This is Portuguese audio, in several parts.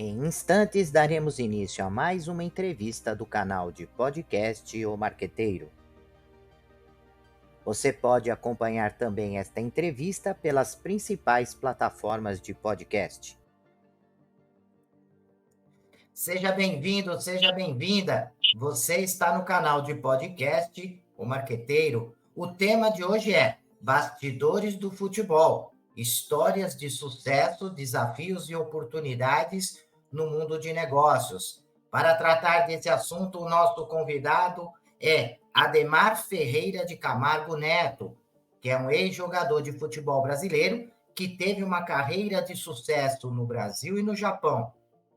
Em instantes, daremos início a mais uma entrevista do canal de podcast O Marqueteiro. Você pode acompanhar também esta entrevista pelas principais plataformas de podcast. Seja bem-vindo, seja bem-vinda. Você está no canal de podcast O Marqueteiro. O tema de hoje é Bastidores do Futebol. Histórias de sucesso, desafios e oportunidades no mundo de negócios. Para tratar desse assunto, o nosso convidado é Ademar Ferreira de Camargo Neto, que é um ex-jogador de futebol brasileiro que teve uma carreira de sucesso no Brasil e no Japão.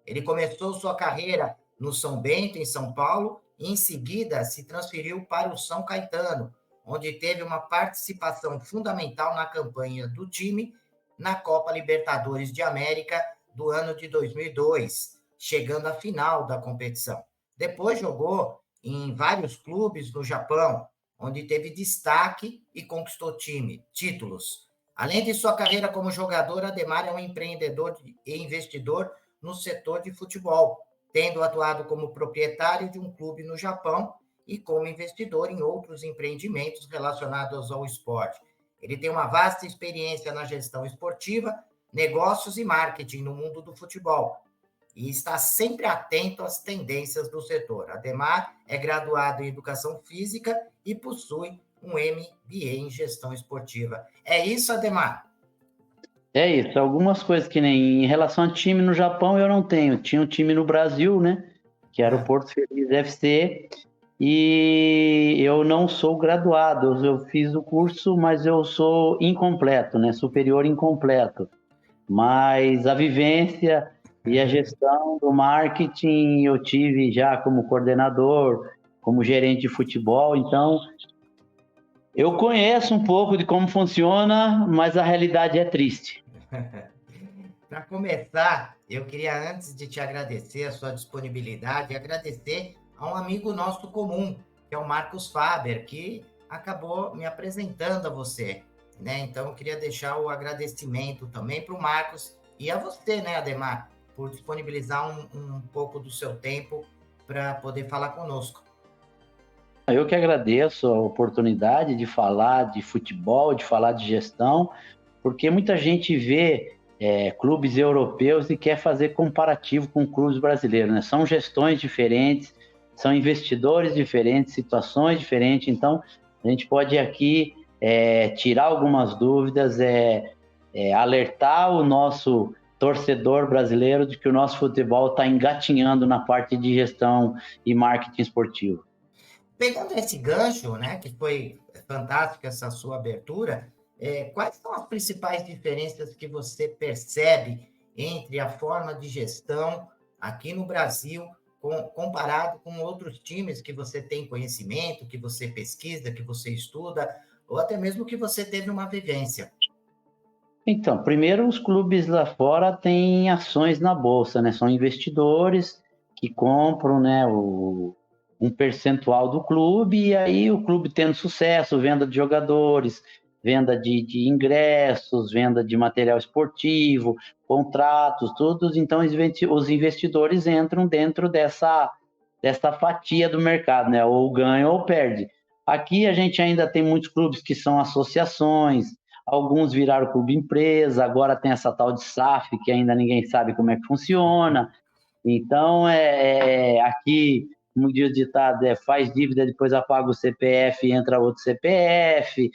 Ele começou sua carreira no São Bento, em São Paulo, e em seguida se transferiu para o São Caetano, onde teve uma participação fundamental na campanha do time na Copa Libertadores de América do ano de 2002, chegando à final da competição. Depois jogou em vários clubes no Japão, onde teve destaque e conquistou títulos. Além de sua carreira como jogador, Ademar é um empreendedor e investidor no setor de futebol, tendo atuado como proprietário de um clube no Japão e como investidor em outros empreendimentos relacionados ao esporte. Ele tem uma vasta experiência na gestão esportiva, negócios e marketing no mundo do futebol e está sempre atento às tendências do setor. Ademar é graduado em Educação Física e possui um MBA em Gestão Esportiva. É isso, Ademar? É isso, algumas coisas que nem em relação a time no Japão eu não tenho. Tinha um time no Brasil, né? Que era o Porto Feliz FC, e eu não sou graduado. Eu fiz o curso, mas eu sou incompleto, né? Superior incompleto. Mas a vivência e a gestão do marketing eu tive já como coordenador, como gerente de futebol, então eu conheço um pouco de como funciona, mas a realidade é triste. Para começar, eu queria, antes de te agradecer a sua disponibilidade, agradecer a um amigo nosso comum, que é o Marcos Faber, que acabou me apresentando a você, né? Então, eu queria deixar o agradecimento também para o Marcos e a você, né, Ademar, por disponibilizar um pouco do seu tempo para poder falar conosco. Eu que agradeço a oportunidade de falar de futebol, de falar de gestão, porque muita gente vê clubes europeus e quer fazer comparativo com clubes brasileiros, né? São gestões diferentes, são investidores diferentes, situações diferentes, então a gente pode aqui tirar algumas dúvidas, alertar o nosso torcedor brasileiro de que o nosso futebol está engatinhando na parte de gestão e marketing esportivo. Pegando esse gancho, né, que foi fantástica essa sua abertura, quais são as principais diferenças que você percebe entre a forma de gestão aqui no Brasil, comparado com outros times que você tem conhecimento, que você pesquisa, que você estuda, ou até mesmo que você teve uma vivência? Então, primeiro, os clubes lá fora têm ações na bolsa, né? São investidores que compram, né, um percentual do clube, e aí o clube tendo sucesso, venda de jogadores, venda de ingressos, venda de material esportivo, contratos, tudo. Então, os investidores entram dentro dessa fatia do mercado, né? Ou ganha ou perde. Aqui a gente ainda tem muitos clubes que são associações, alguns viraram clube empresa, agora tem essa tal de SAF, que ainda ninguém sabe como é que funciona. Então, aqui, como diz o ditado, faz dívida, depois apaga o CPF e entra outro CPF.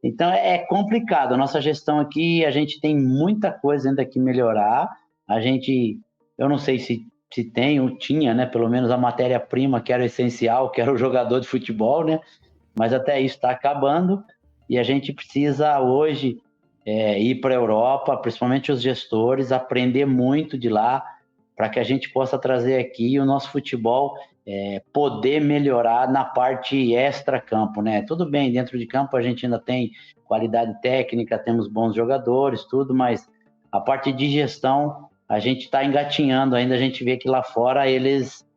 Então, é complicado. A nossa gestão aqui, a gente tem muita coisa ainda que melhorar. Eu não sei se tem ou tinha, né, pelo menos a matéria-prima, que era essencial, que era o jogador de futebol, né? Mas até isso está acabando. E a gente precisa hoje ir para a Europa, principalmente os gestores, aprender muito de lá, para que a gente possa trazer aqui o nosso futebol poder melhorar na parte extra-campo, né? Tudo bem, dentro de campo a gente ainda tem qualidade técnica, temos bons jogadores, tudo, mas a parte de gestão a gente está engatinhando ainda. A gente vê que lá fora eles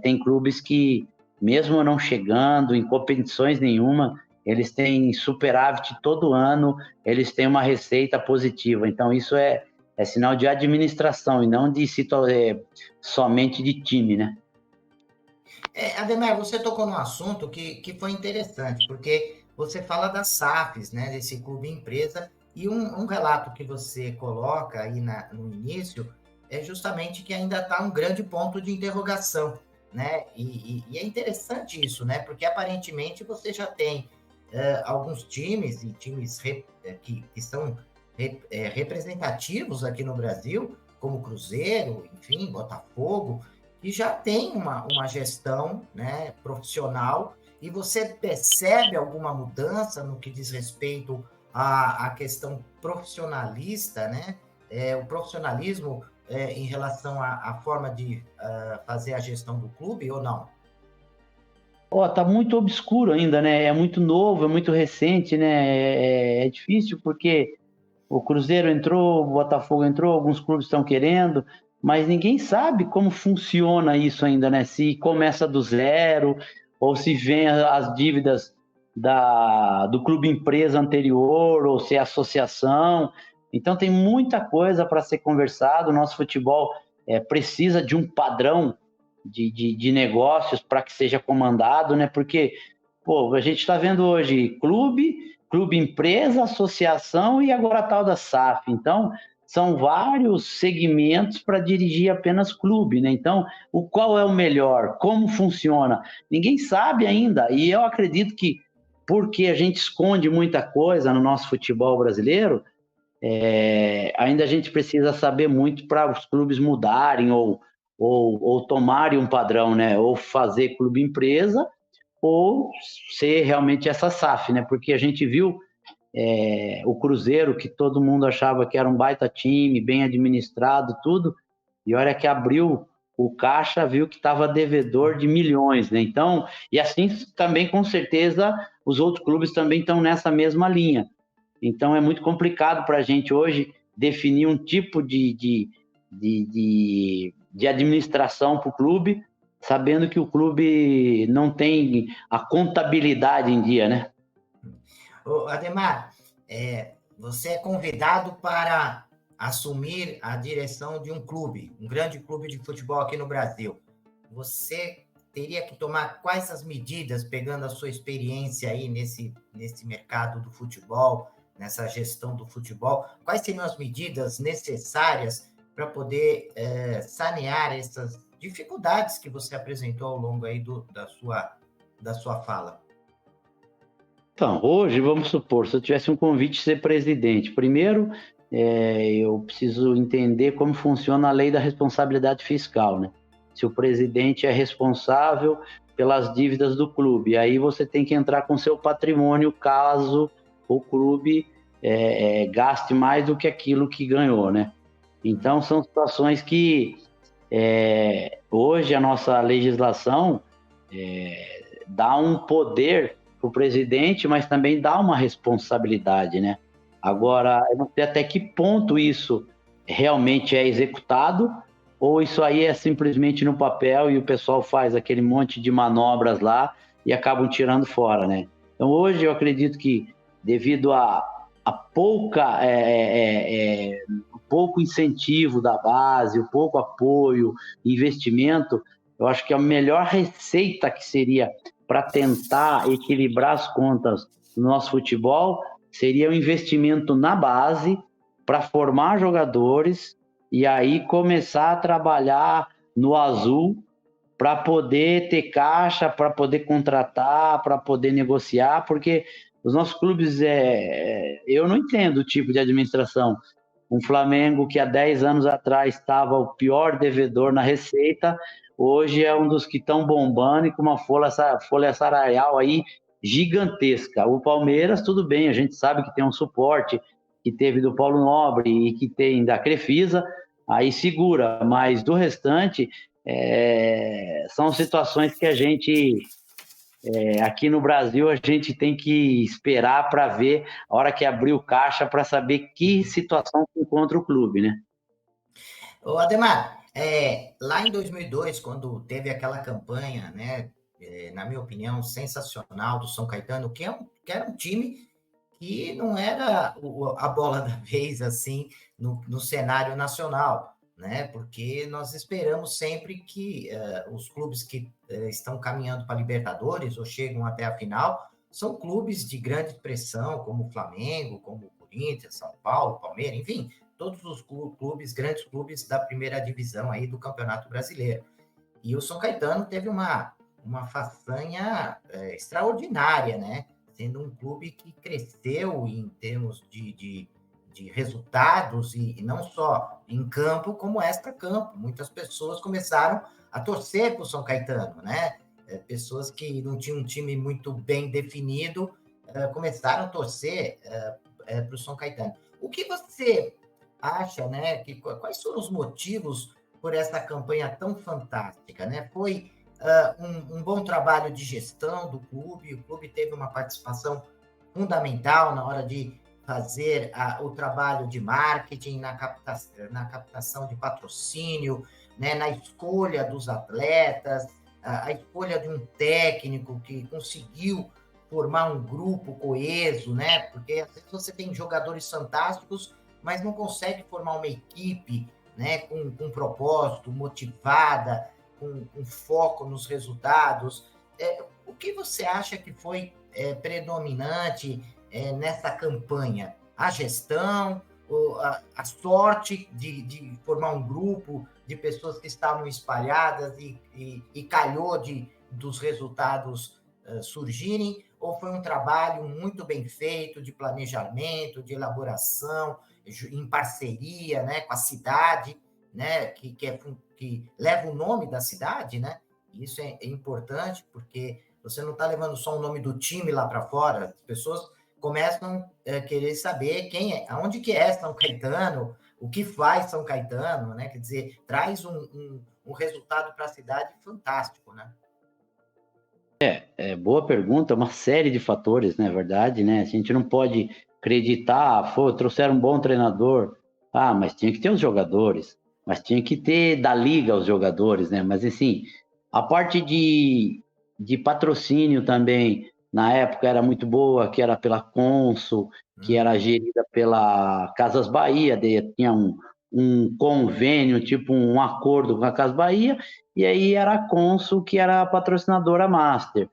têm clubes que, mesmo não chegando em competições nenhuma, eles têm superávit todo ano, eles têm uma receita positiva. Então, isso é é sinal de administração e não de somente de time, né? Ademar, você tocou num assunto que foi interessante, porque você fala das SAFs, né, desse clube empresa, e um relato que você coloca aí no início é justamente que ainda está um grande ponto de interrogação, né? E é interessante isso, né? Porque aparentemente você já tem alguns times e times que são representativos aqui no Brasil, como Cruzeiro, enfim, Botafogo, que já tem uma gestão, né, profissional, e você percebe alguma mudança no que diz respeito à questão profissionalista, né? O profissionalismo em relação à forma de fazer a gestão do clube ou não? Tá muito obscuro ainda, né? É muito novo, é muito recente, né? É difícil porque o Cruzeiro entrou, o Botafogo entrou, alguns clubes estão querendo, mas ninguém sabe como funciona isso ainda, né? Se começa do zero ou se vem as dívidas do clube empresa anterior ou se é associação. Então tem muita coisa para ser conversado. O nosso futebol precisa de um padrão de negócios para que seja comandado, né? Porque a gente está vendo hoje clube empresa, associação e agora a tal da SAF. Então, são vários segmentos para dirigir apenas clube, né? Então, qual é o melhor? Como funciona? Ninguém sabe ainda. E eu acredito que, porque a gente esconde muita coisa no nosso futebol brasileiro, ainda a gente precisa saber muito para os clubes mudarem ou tomarem um padrão, né? Ou fazer clube empresa ou ser realmente essa SAF, né? Porque a gente viu o Cruzeiro, que todo mundo achava que era um baita time, bem administrado, tudo, e olha que abriu o caixa, viu que estava devedor de milhões, né? Então, e assim também, com certeza, os outros clubes também estão nessa mesma linha. Então, é muito complicado para a gente hoje definir um tipo de administração para o clube, sabendo que o clube não tem a contabilidade em dia, né? Ademar, você é convidado para assumir a direção de um clube, um grande clube de futebol aqui no Brasil. Você teria que tomar quais as medidas, pegando a sua experiência aí nesse mercado do futebol, nessa gestão do futebol, quais seriam as medidas necessárias para poder sanear essas dificuldades que você apresentou ao longo aí da sua fala? Então, hoje, vamos supor, se eu tivesse um convite de ser presidente, primeiro, eu preciso entender como funciona a lei da responsabilidade fiscal, né? Se o presidente é responsável pelas dívidas do clube, aí você tem que entrar com seu patrimônio caso o clube gaste mais do que aquilo que ganhou, né? Então, são situações que hoje a nossa legislação dá um poder para o presidente, mas também dá uma responsabilidade, né? Agora, eu não sei até que ponto isso realmente é executado, ou isso aí é simplesmente no papel e o pessoal faz aquele monte de manobras lá e acabam tirando fora, né? Então, hoje eu acredito que, devido a pouco incentivo da base, o pouco apoio, investimento, eu acho que a melhor receita que seria para tentar equilibrar as contas do nosso futebol seria o investimento na base para formar jogadores e aí começar a trabalhar no azul para poder ter caixa, para poder contratar, para poder negociar, porque os nossos clubes, eu não entendo o tipo de administração. Um Flamengo que há 10 anos atrás estava o pior devedor na receita, hoje é um dos que estão bombando e com uma folha salarial aí gigantesca. O Palmeiras, tudo bem, a gente sabe que tem um suporte que teve do Paulo Nobre e que tem da Crefisa, aí segura, mas do restante são situações que a gente aqui no Brasil a gente tem que esperar para ver a hora que abrir o caixa para saber que situação se encontra o clube, né? Ademar, lá em 2002, quando teve aquela campanha, né, na minha opinião, sensacional do São Caetano, que era um time que não era a bola da vez, assim, no cenário nacional, né? Porque nós esperamos sempre que os clubes que estão caminhando para a Libertadores ou chegam até a final são clubes de grande expressão, como o Flamengo, como o Corinthians, São Paulo, Palmeiras, enfim, todos os clubes, grandes clubes da primeira divisão aí do Campeonato Brasileiro. E o São Caetano teve uma façanha extraordinária, né? Sendo um clube que cresceu em termos de resultados, e não só em campo, como extra-campo. Muitas pessoas começaram a torcer para o São Caetano, né? Pessoas que não tinham um time muito bem definido começaram a torcer para o São Caetano. O que você acha, né? Quais foram os motivos por essa campanha tão fantástica, né? Foi um bom trabalho de gestão do clube, o clube teve uma participação fundamental na hora de fazer o trabalho de marketing, na captação de patrocínio, né, na escolha dos atletas, a escolha de um técnico que conseguiu formar um grupo coeso, né? Porque às vezes você tem jogadores fantásticos, mas não consegue formar uma equipe, né, com propósito, motivada, com foco nos resultados. O que você acha que foi predominante nessa campanha? A gestão, a sorte de formar um grupo de pessoas que estavam espalhadas e calhou dos resultados surgirem, ou foi um trabalho muito bem feito de planejamento, de elaboração, em parceria, né, com a cidade, né, que leva o nome da cidade, né? Isso é importante, porque você não está levando só o nome do time lá para fora, as pessoas começam a querer saber aonde que é São Caetano, o que faz São Caetano, né? Quer dizer, traz um resultado para a cidade fantástico, né? Boa pergunta, uma série de fatores, na verdade, né? A gente não pode acreditar, trouxeram um bom treinador, mas tinha que ter os jogadores, mas tinha que ter da liga os jogadores, né? Mas assim, a parte de patrocínio também, na época era muito boa, que era pela Consul, que era gerida pela Casas Bahia, tinha um convênio, tipo um acordo com a Casas Bahia, e aí era a Consul que era a patrocinadora master.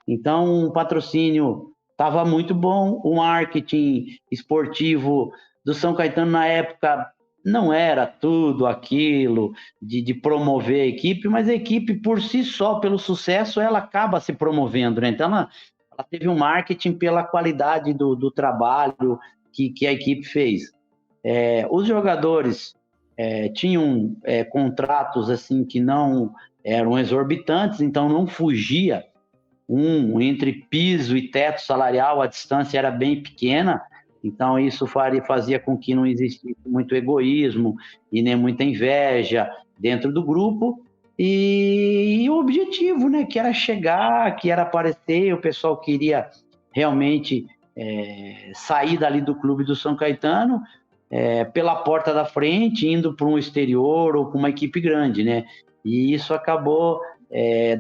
Então, o patrocínio estava muito bom, o marketing esportivo do São Caetano na época não era tudo aquilo de promover a equipe, mas a equipe por si só, pelo sucesso, ela acaba se promovendo, né? Então, ela teve um marketing pela qualidade do trabalho que a equipe fez. Os jogadores tinham contratos assim que não eram exorbitantes, então não fugia entre piso e teto salarial, a distância era bem pequena, então isso fazia com que não existisse muito egoísmo e nem muita inveja dentro do grupo, e o objetivo, né, que era chegar, que era aparecer, o pessoal queria realmente sair dali do clube do São Caetano pela porta da frente, indo para um exterior ou para uma equipe grande, né? E isso acabou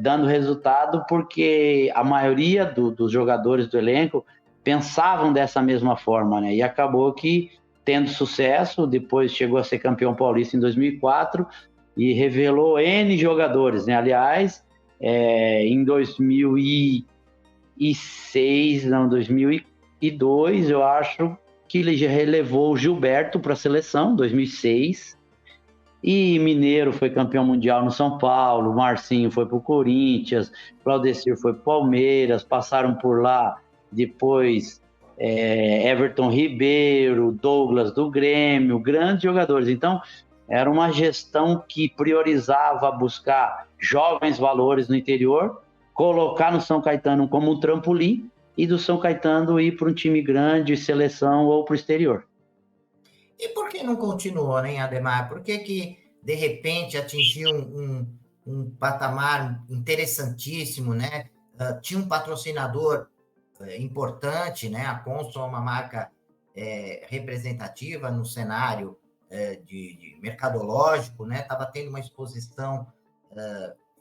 dando resultado porque a maioria dos jogadores do elenco pensavam dessa mesma forma, né? E acabou que, tendo sucesso, depois chegou a ser campeão paulista em 2004 e revelou N jogadores, né? Aliás, em 2006, não, 2002, eu acho que ele já relevou o Gilberto para a seleção, 2006, e Mineiro foi campeão mundial no São Paulo, Marcinho foi para o Corinthians, Claudecir foi para o Palmeiras, passaram por lá depois Everton Ribeiro, Douglas do Grêmio, grandes jogadores. Então, era uma gestão que priorizava buscar jovens valores no interior, colocar no São Caetano como um trampolim e do São Caetano ir para um time grande, seleção ou para o exterior. E por que não continuou, né, Ademar? Por que de repente atingiu um patamar interessantíssimo, né? Tinha um patrocinador importante, né? A Consul é uma marca representativa no cenário de mercadológico, né? Estava tendo uma exposição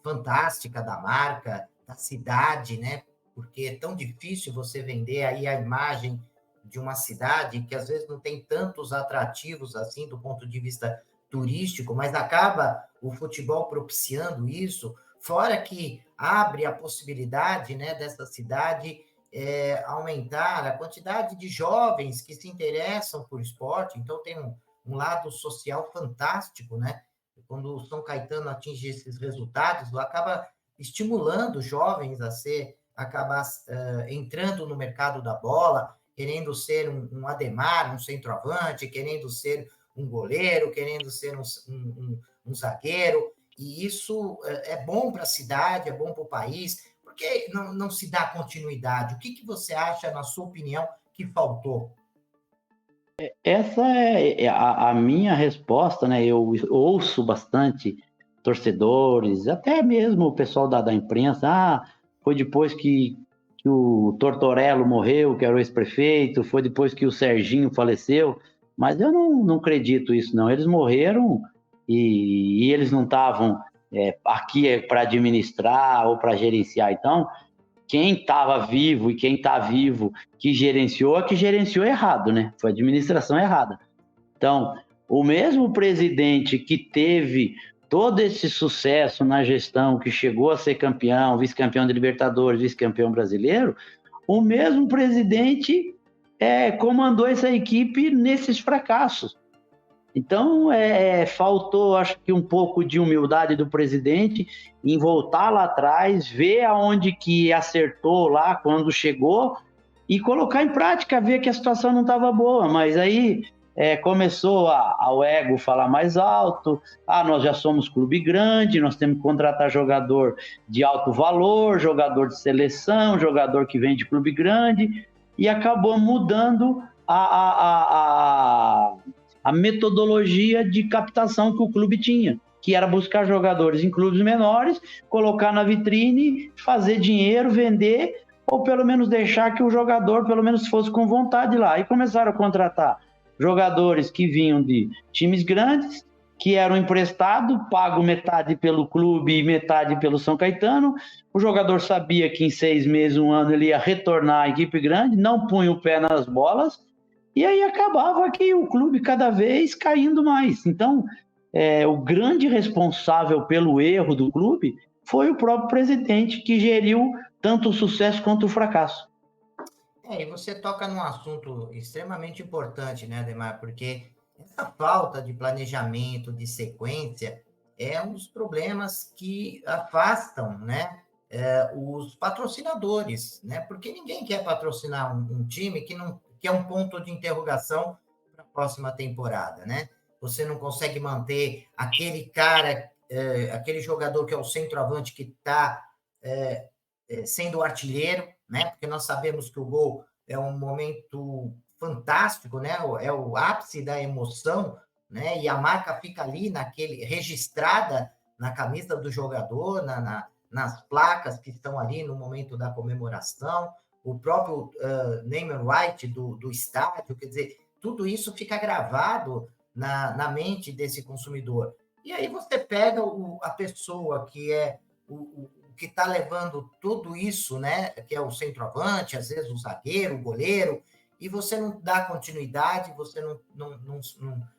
fantástica da marca, da cidade, né? Porque é tão difícil você vender aí a imagem de uma cidade que às vezes não tem tantos atrativos assim do ponto de vista turístico, mas acaba o futebol propiciando isso, fora que abre a possibilidade, né, dessa cidade aumentar a quantidade de jovens que se interessam por esporte, então tem um lado social fantástico, né? Quando o São Caetano atinge esses resultados, acaba estimulando jovens acabar entrando no mercado da bola, querendo ser um Ademar, um centroavante, querendo ser um goleiro, querendo ser um zagueiro, e isso é bom para a cidade, é bom para o país. Por que não se dá continuidade? O que você acha, na sua opinião, que faltou? Essa é a minha resposta, né? Eu ouço bastante torcedores, até mesmo o pessoal da imprensa. Foi depois que o Tortorello morreu, que era o ex-prefeito, foi depois que o Serginho faleceu, mas eu não acredito isso, não. Eles morreram e eles não estavam aqui para administrar ou para gerenciar. Então, quem estava vivo e quem está vivo que gerenciou errado, né? Foi a administração errada. Então, o mesmo presidente que teve todo esse sucesso na gestão, que chegou a ser campeão, vice-campeão de Libertadores, vice-campeão brasileiro, o mesmo presidente comandou essa equipe nesses fracassos. Então, faltou, acho que, um pouco de humildade do presidente em voltar lá atrás, ver aonde que acertou lá quando chegou e colocar em prática, ver que a situação não estava boa. Mas aí começou o ego falar mais alto. Nós já somos clube grande, nós temos que contratar jogador de alto valor, jogador de seleção, jogador que vem de clube grande, e acabou mudando a metodologia de captação que o clube tinha, que era buscar jogadores em clubes menores, colocar na vitrine, fazer dinheiro, vender, ou pelo menos deixar que o jogador pelo menos fosse com vontade lá. E começaram a contratar jogadores que vinham de times grandes, que eram emprestados, pago metade pelo clube e metade pelo São Caetano. O jogador sabia que em 6 meses, 1 ano, ele ia retornar à equipe grande, não punha o pé nas bolas, e aí acabava que o clube cada vez caindo mais. Então, o grande responsável pelo erro do clube foi o próprio presidente, que geriu tanto o sucesso quanto o fracasso. E você toca num assunto extremamente importante, né, Ademar? Porque essa falta de planejamento, de sequência, é um dos problemas que afastam, né, os patrocinadores, né? Porque ninguém quer patrocinar um time que é um ponto de interrogação para a próxima temporada, né? Você não consegue manter aquele cara, aquele jogador que é o centroavante que está sendo o artilheiro, né? Porque nós sabemos que o gol é um momento fantástico, né? É o ápice da emoção, né? E a marca fica ali registrada na camisa do jogador, nas placas que estão ali no momento da comemoração, o próprio name and right do estádio, quer dizer, tudo isso fica gravado na mente desse consumidor. E aí você pega a pessoa que é o que está levando tudo isso, né, que é o centroavante, às vezes o zagueiro, o goleiro, e você não dá continuidade, você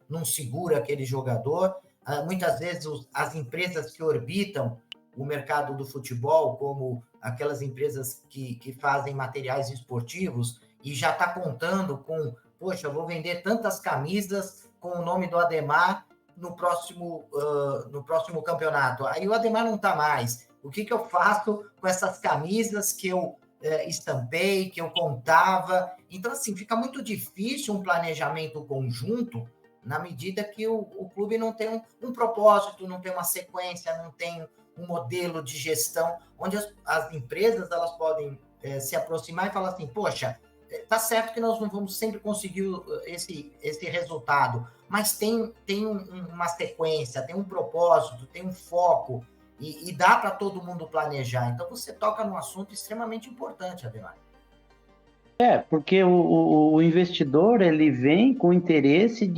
não segura aquele jogador. Muitas vezes as empresas que orbitam o mercado do futebol, como aquelas empresas que fazem materiais esportivos, e já está contando com, poxa, eu vou vender tantas camisas com o nome do Ademar no próximo campeonato. Aí o Ademar não está mais. O que eu faço com essas camisas que eu estampei, que eu contava? Então, assim, fica muito difícil um planejamento conjunto na medida que o clube não tem um propósito, não tem uma sequência, não tem um modelo de gestão, onde as empresas elas podem se aproximar e falar assim, poxa, tá certo que nós não vamos sempre conseguir esse resultado, mas tem uma sequência, tem um propósito, tem um foco, e dá para todo mundo planejar. Então, você toca num assunto extremamente importante, Ademar. Porque o investidor ele vem com interesse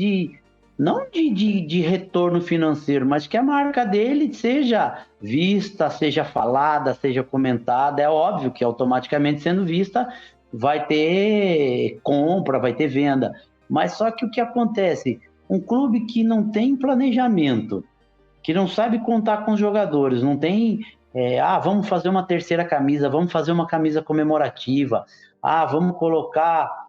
não de retorno financeiro, mas que a marca dele seja vista, seja falada, seja comentada. É óbvio que automaticamente sendo vista vai ter compra, vai ter venda. Mas só que o que acontece? Um clube que não tem planejamento, que não sabe contar com os jogadores, não tem, vamos fazer uma terceira camisa, vamos fazer uma camisa comemorativa, vamos colocar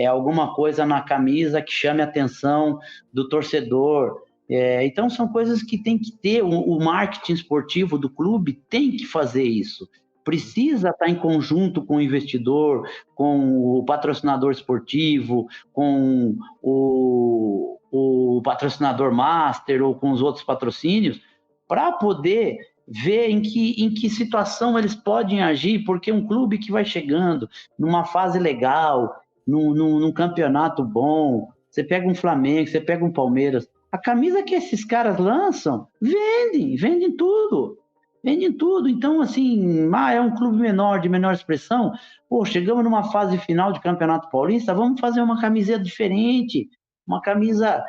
alguma coisa na camisa que chame a atenção do torcedor. Então são coisas que tem que ter, o marketing esportivo do clube tem que fazer isso. Precisa estar em conjunto com o investidor, com o patrocinador esportivo, com o patrocinador master ou com os outros patrocínios, para poder ver em que situação eles podem agir, porque um clube que vai chegando numa fase legal, num campeonato bom, você pega um Flamengo, você pega um Palmeiras, a camisa que esses caras lançam, vendem tudo. Vendem tudo. Então, assim, é um clube menor, de menor expressão. Pô, chegamos numa fase final de Campeonato Paulista, vamos fazer uma camiseta diferente, uma camisa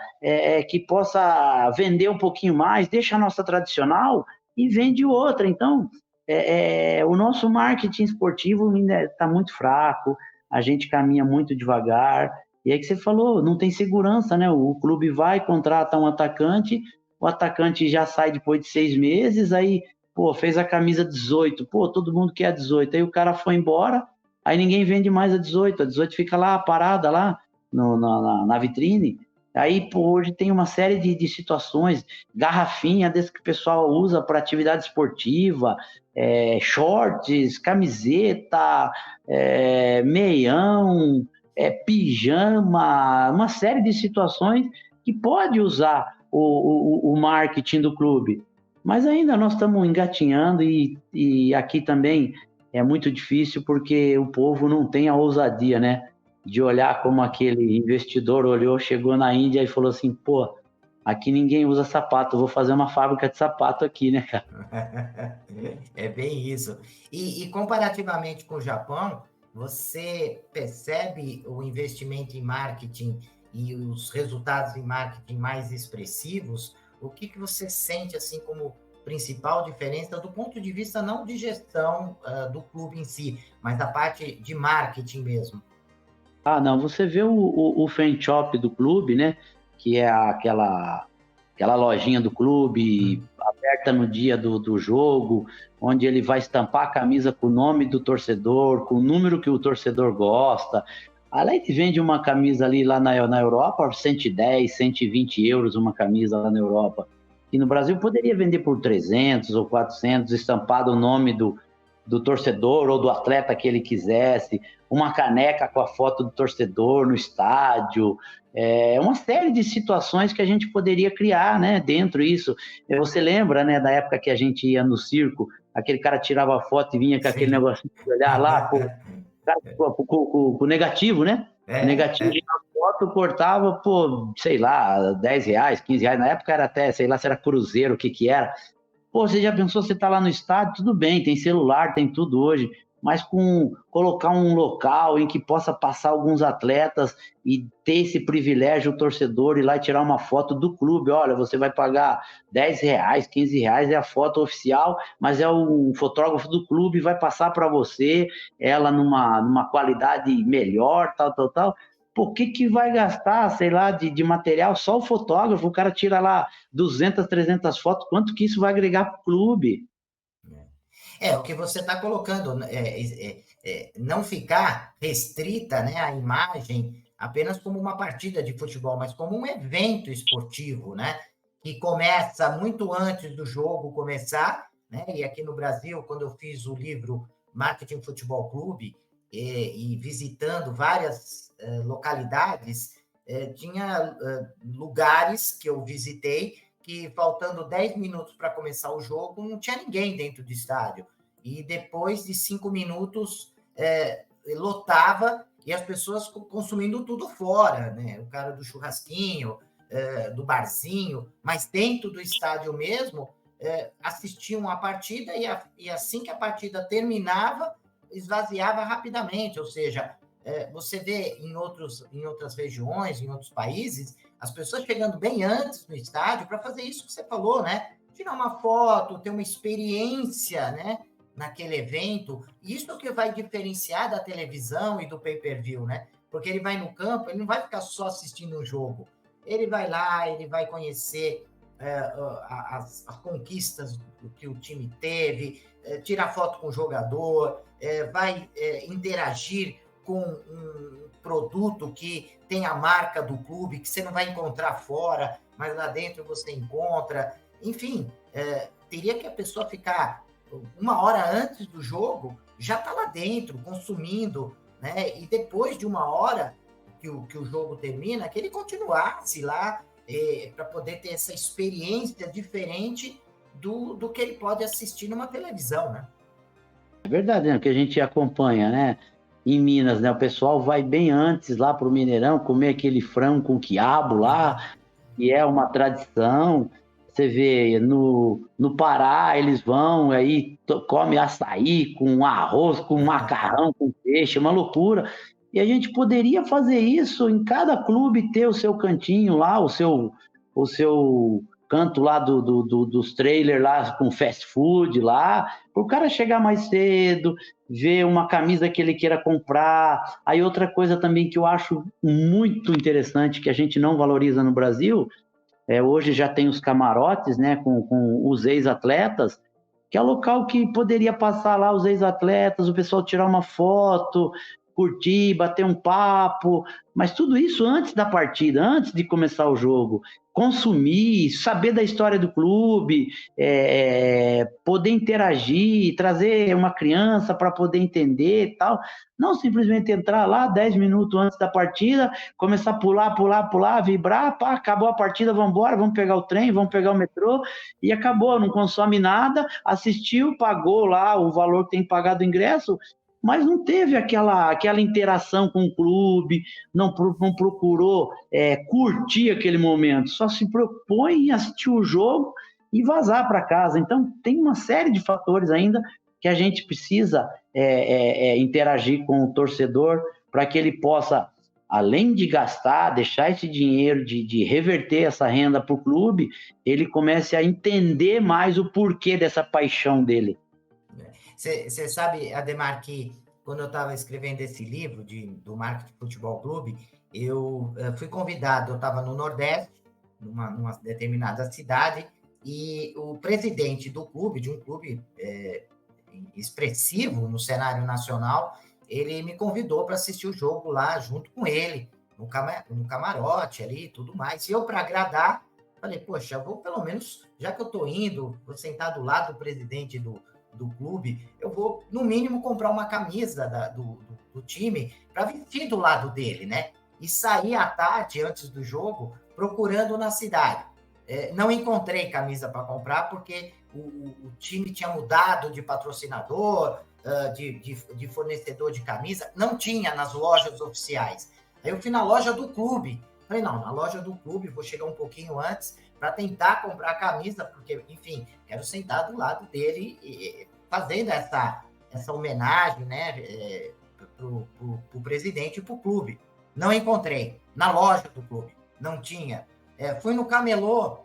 que possa vender um pouquinho mais, deixa a nossa tradicional e vende outra. Então, o nosso marketing esportivo ainda está muito fraco, a gente caminha muito devagar. E aí que você falou, não tem segurança, né? O clube vai, contrata um atacante, o atacante já sai depois de 6 meses, aí, pô, fez a camisa 18, pô, todo mundo quer a 18, aí o cara foi embora, aí ninguém vende mais a 18 fica lá, parada lá, na vitrine. Aí, pô, hoje tem uma série de situações, garrafinha desse que o pessoal usa para atividade esportiva, shorts, camiseta, meião, pijama, uma série de situações que pode usar o marketing do clube. Mas ainda nós estamos engatinhando e aqui também é muito difícil porque o povo não tem a ousadia, né? De olhar como aquele investidor olhou, chegou na Índia e falou assim, pô, aqui ninguém usa sapato, vou fazer uma fábrica de sapato aqui, né, cara? É bem isso. E comparativamente com o Japão, você percebe o investimento em marketing e os resultados em marketing mais expressivos? O que você sente assim como principal diferença do ponto de vista não de gestão do clube em si, mas da parte de marketing mesmo? Não, você vê o fan shop do clube, né? Que é aquela lojinha do clube aberta no dia do jogo, onde ele vai estampar a camisa com o nome do torcedor, com o número que o torcedor gosta. Além de vende uma camisa ali lá na Europa, 110, 120 euros uma camisa lá na Europa. E no Brasil poderia vender por 300 ou 400, estampado o nome do torcedor ou do atleta que ele quisesse, uma caneca com a foto do torcedor no estádio, uma série de situações que a gente poderia criar, né, dentro disso. Você lembra, né, da época que a gente ia no circo, aquele cara tirava a foto e vinha com aquele negocinho de olhar lá, pô, com o negativo, né? O negativo de foto cortava, pô, sei lá, 10 reais, 15 reais, na época era até, sei lá se era cruzeiro, o que era. Pô, você já pensou, você tá lá no estádio, tudo bem, tem celular, tem tudo hoje, mas colocar um local em que possa passar alguns atletas e ter esse privilégio, o torcedor ir lá e tirar uma foto do clube, olha, você vai pagar 10 reais, 15 reais, é a foto oficial, mas é o fotógrafo do clube, vai passar para você, ela numa qualidade melhor, tal. Por que vai gastar, sei lá, de material só o fotógrafo, o cara tira lá 200, 300 fotos, quanto que isso vai agregar para o clube? O que você está colocando, não ficar restrita, né, a imagem apenas como uma partida de futebol, mas como um evento esportivo, né, que começa muito antes do jogo começar, né, e aqui no Brasil, quando eu fiz o livro Marketing Futebol Clube, e visitando várias localidades, tinha lugares que eu visitei que faltando 10 minutos para começar o jogo, não tinha ninguém dentro do estádio. E depois de 5 minutos, lotava e as pessoas consumindo tudo fora, né? O cara do churrasquinho, do barzinho, mas dentro do estádio mesmo, assistiam a partida e assim que a partida terminava, esvaziava rapidamente, ou seja, você vê em outras regiões, em outros países, as pessoas chegando bem antes no estádio para fazer isso que você falou, né? Tirar uma foto, ter uma experiência, né? naquele evento. Isso que vai diferenciar da televisão e do pay-per-view, né? Porque ele vai no campo, ele não vai ficar só assistindo o jogo. Ele vai lá, ele vai conhecer as conquistas que o time teve, tirar foto com o jogador, vai interagir com um produto que tem a marca do clube, que você não vai encontrar fora, mas lá dentro você encontra. Enfim, teria que a pessoa ficar 1 hora antes do jogo, já está lá dentro, consumindo, né? E depois de 1 hora que o jogo termina, que ele continuasse lá para poder ter essa experiência diferente do que ele pode assistir numa televisão, né? É verdade, né? Que a gente acompanha, né? Em Minas, né? O pessoal vai bem antes lá para o Mineirão comer aquele frango com quiabo lá, que é uma tradição. Você vê no Pará, eles vão aí, come açaí com arroz, com macarrão, com peixe, uma loucura. E a gente poderia fazer isso em cada clube, ter o seu cantinho lá, o seu canto lá dos trailers lá com fast food lá, para o cara chegar mais cedo, ver uma camisa que ele queira comprar. Aí outra coisa também que eu acho muito interessante, que a gente não valoriza no Brasil, hoje já tem os camarotes, né, com os ex-atletas, que é local que poderia passar lá os ex-atletas, o pessoal tirar uma foto, curtir, bater um papo, mas tudo isso antes da partida, antes de começar o jogo. Consumir, saber da história do clube, poder interagir, trazer uma criança para poder entender e tal. Não simplesmente entrar lá 10 minutos antes da partida, começar a pular, vibrar, pá, acabou a partida, vamos embora, vamos pegar o trem, vamos pegar o metrô, e acabou, não consome nada, assistiu, pagou lá o valor que tem que pagar do ingresso, mas não teve aquela interação com o clube, não procurou curtir aquele momento, só se propõe em assistir o jogo e vazar para casa. Então, tem uma série de fatores ainda que a gente precisa interagir com o torcedor para que ele possa, além de gastar, deixar esse dinheiro, de reverter essa renda para o clube, ele comece a entender mais o porquê dessa paixão dele. Você sabe, Ademar, que quando eu estava escrevendo esse livro do Marketing Futebol Clube, eu fui convidado, eu estava no Nordeste, numa determinada cidade, e o presidente do clube, de um clube expressivo no cenário nacional, ele me convidou para assistir o jogo lá junto com ele, no camarote ali e tudo mais. E eu, para agradar, falei, poxa, eu vou pelo menos, já que eu estou indo, vou sentar do lado do presidente do clube, eu vou, no mínimo, comprar uma camisa do time para vestir do lado dele, né? E sair à tarde, antes do jogo, procurando na cidade. Não encontrei camisa para comprar, porque o time tinha mudado de patrocinador, de fornecedor de camisa, não tinha nas lojas oficiais. Aí eu fui na loja do clube. Falei, não, na loja do clube, vou chegar um pouquinho antes para tentar comprar a camisa, porque, enfim, quero sentar do lado dele fazendo essa homenagem, né, pro presidente e pro clube. Não encontrei. Na loja do clube, não tinha. Fui no camelô,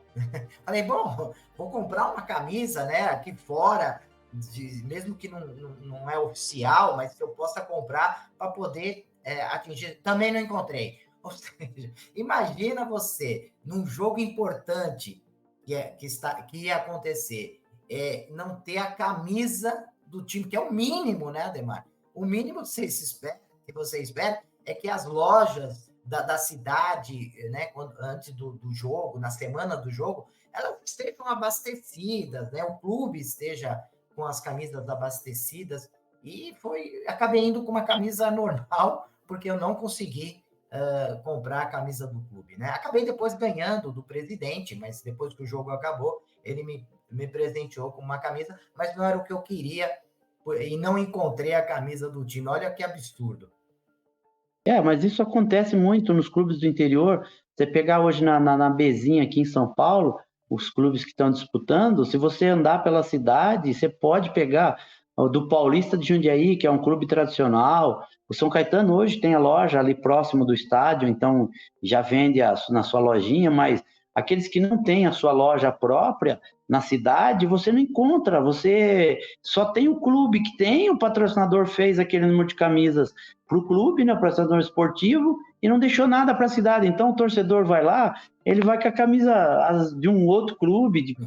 falei, bom, vou comprar uma camisa, né, aqui fora, mesmo que não é oficial, mas que eu possa comprar para poder atingir. Também não encontrei. Ou seja, imagina você, num jogo importante que ia acontecer, não ter a camisa do time, que é o mínimo, né, Ademar? O mínimo que você espera é que as lojas da cidade, né, antes do jogo, na semana do jogo, elas estejam abastecidas, né? O clube esteja com as camisas abastecidas. E acabei indo com uma camisa normal, porque eu não consegui comprar a camisa do clube, né? Acabei depois ganhando do presidente, mas depois que o jogo acabou, ele me presenteou com uma camisa, mas não era o que eu queria e não encontrei a camisa do time. Olha que absurdo. Mas isso acontece muito nos clubes do interior. Você pegar hoje na Bezinha aqui em São Paulo, os clubes que estão disputando, se você andar pela cidade, você pode pegar do Paulista de Jundiaí, que é um clube tradicional. O São Caetano hoje tem a loja ali próximo do estádio, então já vende na sua lojinha, mas Aqueles que não têm a sua loja própria na cidade, você não encontra, você só tem o clube que tem, o patrocinador fez aquele número de camisas para o clube, né, o patrocinador esportivo, e não deixou nada para a cidade. Então o torcedor vai lá, ele vai com a camisa de um outro clube, de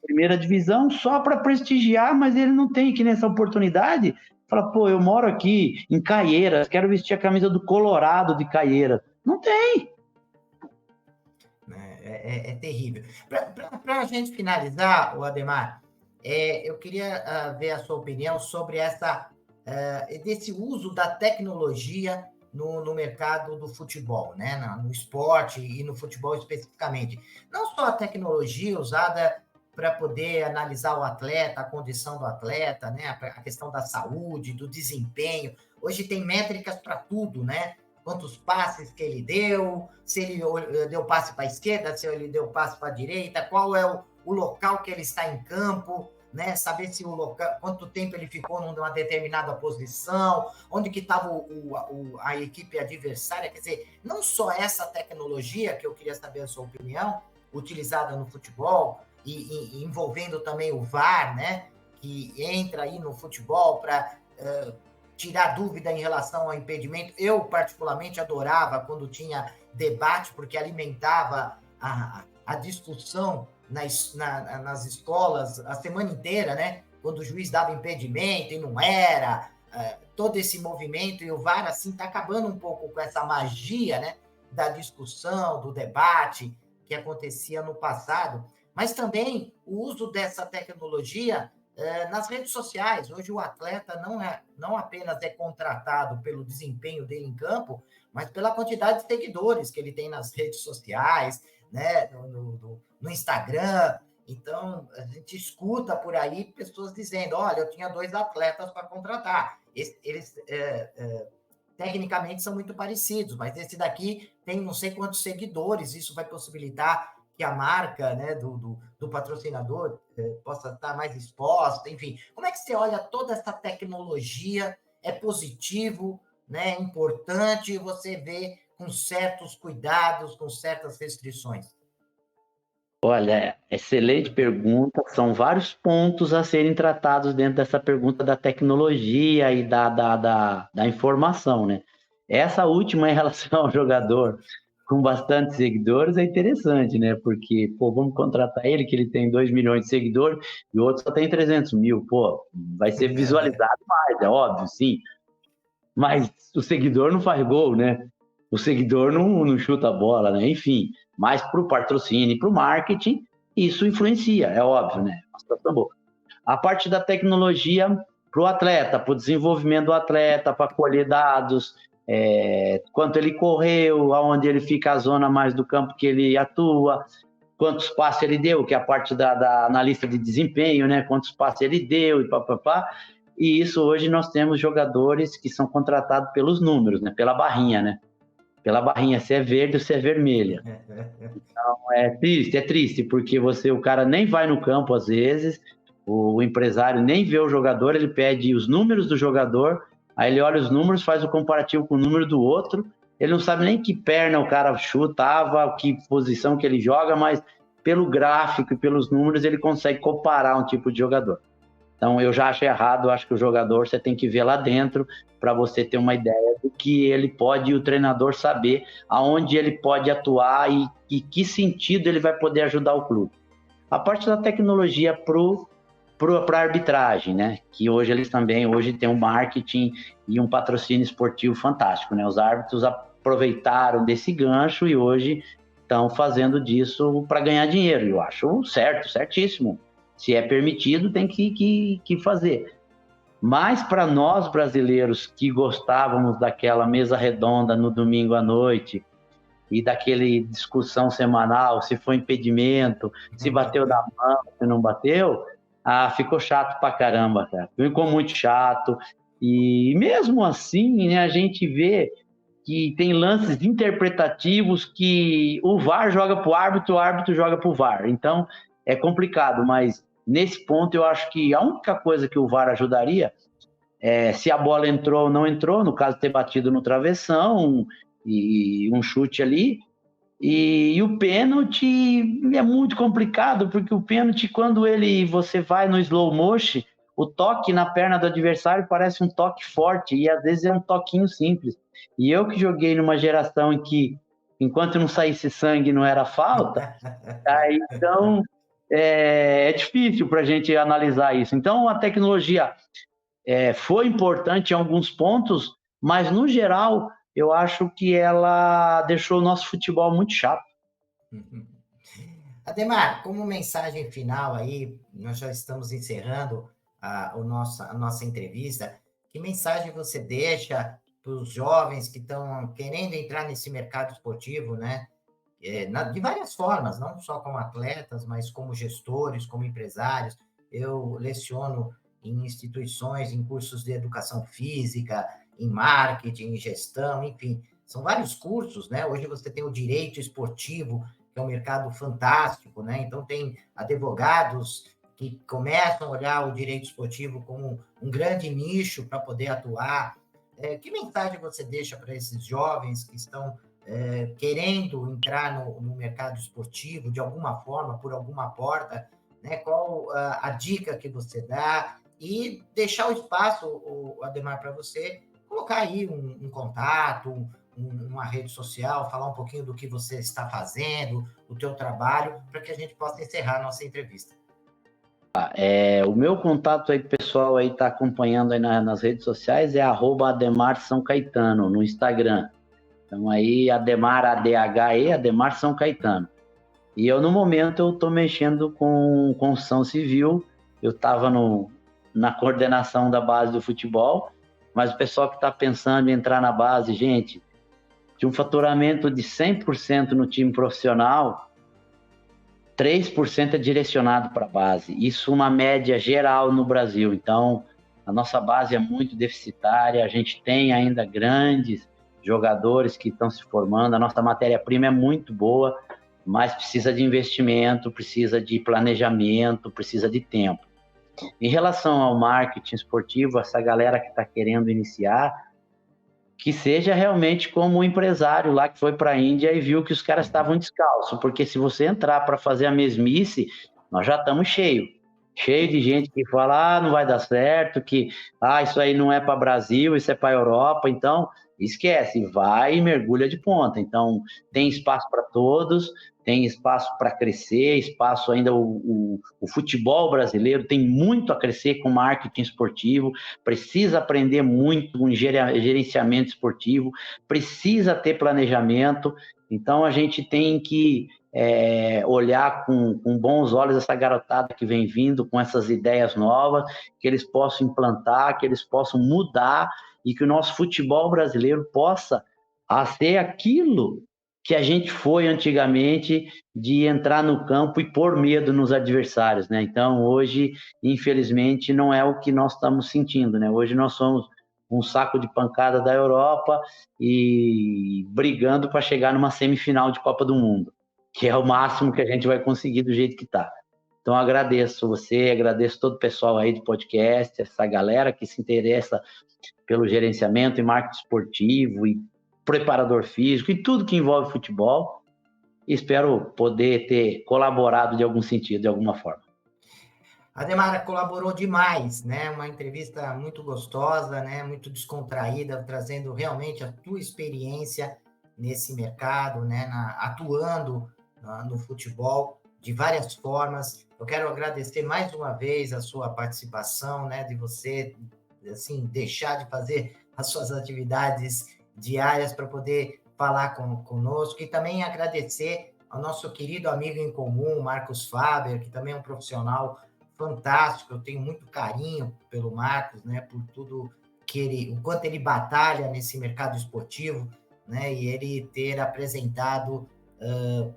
primeira divisão, só para prestigiar, mas ele não tem que nessa oportunidade. Fala, pô, eu moro aqui em Caieiras, quero vestir a camisa do Colorado de Caieiras. Não tem. É terrível. Para a gente finalizar, o Ademar, eu queria ver a sua opinião sobre desse uso da tecnologia no mercado do futebol, né? No esporte e no futebol especificamente. Não só a tecnologia usada para poder analisar o atleta, a condição do atleta, né? A questão da saúde, do desempenho. Hoje tem métricas para tudo, né? Quantos passes que ele deu, se ele deu passe para a esquerda, se ele deu passe para a direita, qual é o local que ele está em campo, né? Saber se o local, quanto tempo ele ficou numa determinada posição, onde que estava a equipe adversária. Quer dizer, não só essa tecnologia, que eu queria saber a sua opinião, utilizada no futebol, e envolvendo também o VAR, né? Que entra aí no futebol para tirar dúvida em relação ao impedimento. Eu, particularmente, adorava quando tinha debate, porque alimentava a discussão nas escolas a semana inteira, né? Quando o juiz dava impedimento e não era, todo esse movimento, e o VAR, assim, está acabando um pouco com essa magia, né? Da discussão, do debate que acontecia no passado, mas também o uso dessa tecnologia nas redes sociais. Hoje o atleta não apenas é contratado pelo desempenho dele em campo, mas pela quantidade de seguidores que ele tem nas redes sociais, né, no Instagram. Então, a gente escuta por aí pessoas dizendo, olha, eu tinha 2 atletas para contratar. Eles tecnicamente são muito parecidos, mas esse daqui tem não sei quantos seguidores, isso vai possibilitar que a marca, né, do patrocinador possa estar mais exposta, enfim. Como é que você olha toda essa tecnologia? É positivo, né, é importante, você vê com certos cuidados, com certas restrições? Olha, excelente pergunta. São vários pontos a serem tratados dentro dessa pergunta da tecnologia e da informação, né? Essa última em relação ao jogador com bastante seguidores é interessante, né? Porque, pô, vamos contratar ele, que ele tem 2 milhões de seguidores, e o outro só tem 300 mil. Pô, vai ser visualizado mais, é óbvio, sim. Mas o seguidor não faz gol, né? O seguidor não chuta a bola, né? Enfim, mas para o patrocínio e para o marketing, isso influencia, é óbvio, né? A parte da tecnologia para o atleta, para o desenvolvimento do atleta, para colher dados, quanto ele correu, aonde ele fica a zona mais do campo que ele atua, quantos passes ele deu, que é a parte da analista de desempenho, né? Quantos passes ele deu e papapá. E isso hoje nós temos jogadores que são contratados pelos números, né? Pela barrinha, né? Pela barrinha, se é verde ou se é vermelha. Então, é triste, porque o cara nem vai no campo às vezes, o empresário nem vê o jogador, ele pede os números do jogador, aí ele olha os números, faz o comparativo com o número do outro, ele não sabe nem que perna o cara chutava, que posição que ele joga, mas pelo gráfico e pelos números ele consegue comparar um tipo de jogador. Então, eu já acho errado, eu acho que o jogador você tem que ver lá dentro para você ter uma ideia do que ele pode e o treinador saber aonde ele pode atuar e que sentido ele vai poder ajudar o clube. A parte da tecnologia para a arbitragem, né? Que hoje eles também têm um marketing e um patrocínio esportivo fantástico, né? Os árbitros aproveitaram desse gancho e hoje estão fazendo disso para ganhar dinheiro. Eu acho certíssimo. Se é permitido, tem que fazer. Mas para nós brasileiros que gostávamos daquela mesa redonda no domingo à noite e daquele discussão semanal, se foi impedimento, se bateu da mão, se não bateu, ficou chato pra caramba, cara. Ficou muito chato. E mesmo assim, né, a gente vê que tem lances interpretativos que o VAR joga pro árbitro, o árbitro joga pro VAR. Então, é complicado, mas nesse ponto eu acho que a única coisa que o VAR ajudaria é se a bola entrou ou não entrou, no caso de ter batido no travessão e um chute ali, E o pênalti é muito complicado, porque o pênalti, quando você vai no slow motion, o toque na perna do adversário parece um toque forte, e às vezes é um toquinho simples. E eu que joguei numa geração em que, enquanto não saísse sangue, não era falta, aí, então é difícil para a gente analisar isso. Então a tecnologia foi importante em alguns pontos, mas no geral eu acho que ela deixou o nosso futebol muito chato. Ademar, como mensagem final aí, nós já estamos encerrando a nossa entrevista. Que mensagem você deixa para os jovens que estão querendo entrar nesse mercado esportivo, né? De várias formas, não só como atletas, mas como gestores, como empresários. Eu leciono em instituições, em cursos de educação física, em marketing, em gestão, enfim, são vários cursos, né? Hoje você tem o direito esportivo, que é um mercado fantástico, né? Então tem advogados que começam a olhar o direito esportivo como um grande nicho para poder atuar. Que mensagem você deixa para esses jovens que estão querendo entrar no mercado esportivo de alguma forma, por alguma porta, né? Qual a dica que você dá? E deixar o espaço, Ademar, para você colocar aí um contato, uma rede social, falar um pouquinho do que você está fazendo, o teu trabalho, para que a gente possa encerrar a nossa entrevista. O meu contato aí, pessoal, aí tá acompanhando aí nas redes sociais, é @Ademar São Caetano, no Instagram. Então aí, Ademar, ADHE, Ademar São Caetano. E eu, no momento, eu tô mexendo com construção civil, eu estava na coordenação da base do futebol, mas o pessoal que está pensando em entrar na base, gente, de um faturamento de 100% no time profissional, 3% é direcionado para a base. Isso uma média geral no Brasil. Então, a nossa base é muito deficitária, a gente tem ainda grandes jogadores que estão se formando, a nossa matéria-prima é muito boa, mas precisa de investimento, precisa de planejamento, precisa de tempo. Em relação ao marketing esportivo, essa galera que está querendo iniciar, que seja realmente como um empresário lá que foi para a Índia e viu que os caras estavam descalços, porque se você entrar para fazer a mesmice, nós já estamos cheio de gente que fala, não vai dar certo, que isso aí não é para Brasil, isso é para Europa, então esquece, vai e mergulha de ponta. Então tem espaço para todos, tem espaço para crescer, espaço ainda, o futebol brasileiro tem muito a crescer com marketing esportivo, precisa aprender muito com gerenciamento esportivo, precisa ter planejamento, então a gente tem que olhar com bons olhos essa garotada que vem vindo com essas ideias novas, que eles possam implantar, que eles possam mudar e que o nosso futebol brasileiro possa ser aquilo que a gente foi antigamente, de entrar no campo e pôr medo nos adversários, né? Então, hoje, infelizmente, não é o que nós estamos sentindo, né? Hoje nós somos um saco de pancada da Europa e brigando para chegar numa semifinal de Copa do Mundo, que é o máximo que a gente vai conseguir do jeito que está. Então, agradeço você, agradeço todo o pessoal aí do podcast, essa galera que se interessa pelo gerenciamento e marketing esportivo e preparador físico e tudo que envolve futebol. Espero poder ter colaborado de algum sentido, de alguma forma. Ademar colaborou demais, né? Uma entrevista muito gostosa, né? Muito descontraída, trazendo realmente a tua experiência nesse mercado, né? Atuando no futebol de várias formas. Eu quero agradecer mais uma vez a sua participação, né? De você, assim, deixar de fazer as suas atividades diárias para poder falar conosco e também agradecer ao nosso querido amigo em comum, Marcos Faber, que também é um profissional fantástico, eu tenho muito carinho pelo Marcos, né, por tudo o quanto ele batalha nesse mercado esportivo, né, e ele ter apresentado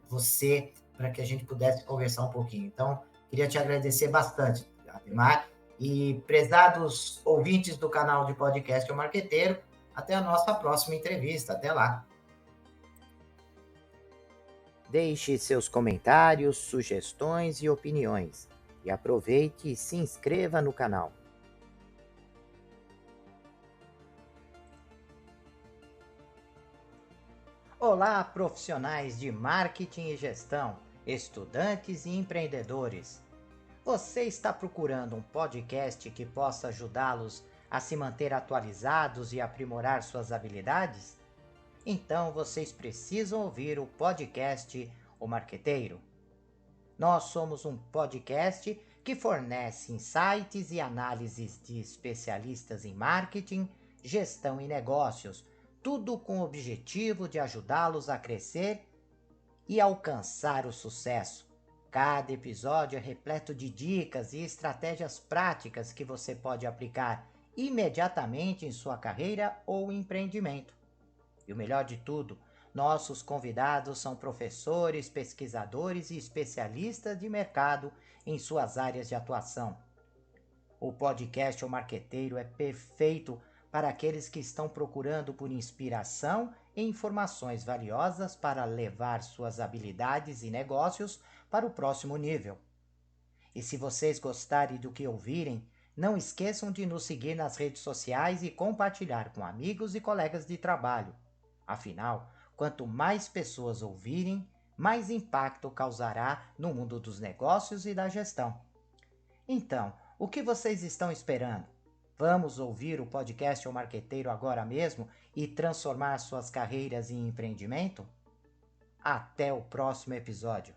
você para que a gente pudesse conversar um pouquinho. Então, queria te agradecer bastante, Ademar, e prezados ouvintes do canal de podcast O Marqueteiro, até a nossa próxima entrevista, até lá. Deixe seus comentários, sugestões e opiniões. E aproveite e se inscreva no canal. Olá, profissionais de marketing e gestão, estudantes e empreendedores. Você está procurando um podcast que possa ajudá-los a se manter atualizados e aprimorar suas habilidades? Então vocês precisam ouvir o podcast O Marqueteiro. Nós somos um podcast que fornece insights e análises de especialistas em marketing, gestão e negócios, tudo com o objetivo de ajudá-los a crescer e alcançar o sucesso. Cada episódio é repleto de dicas e estratégias práticas que você pode aplicar imediatamente em sua carreira ou empreendimento. E o melhor de tudo, nossos convidados são professores, pesquisadores e especialistas de mercado em suas áreas de atuação. O podcast O Marqueteiro é perfeito para aqueles que estão procurando por inspiração e informações valiosas para levar suas habilidades e negócios para o próximo nível. E se vocês gostarem do que ouvirem, não esqueçam de nos seguir nas redes sociais e compartilhar com amigos e colegas de trabalho. Afinal, quanto mais pessoas ouvirem, mais impacto causará no mundo dos negócios e da gestão. Então, o que vocês estão esperando? Vamos ouvir o podcast O Marqueteiro agora mesmo e transformar suas carreiras em empreendimento? Até o próximo episódio.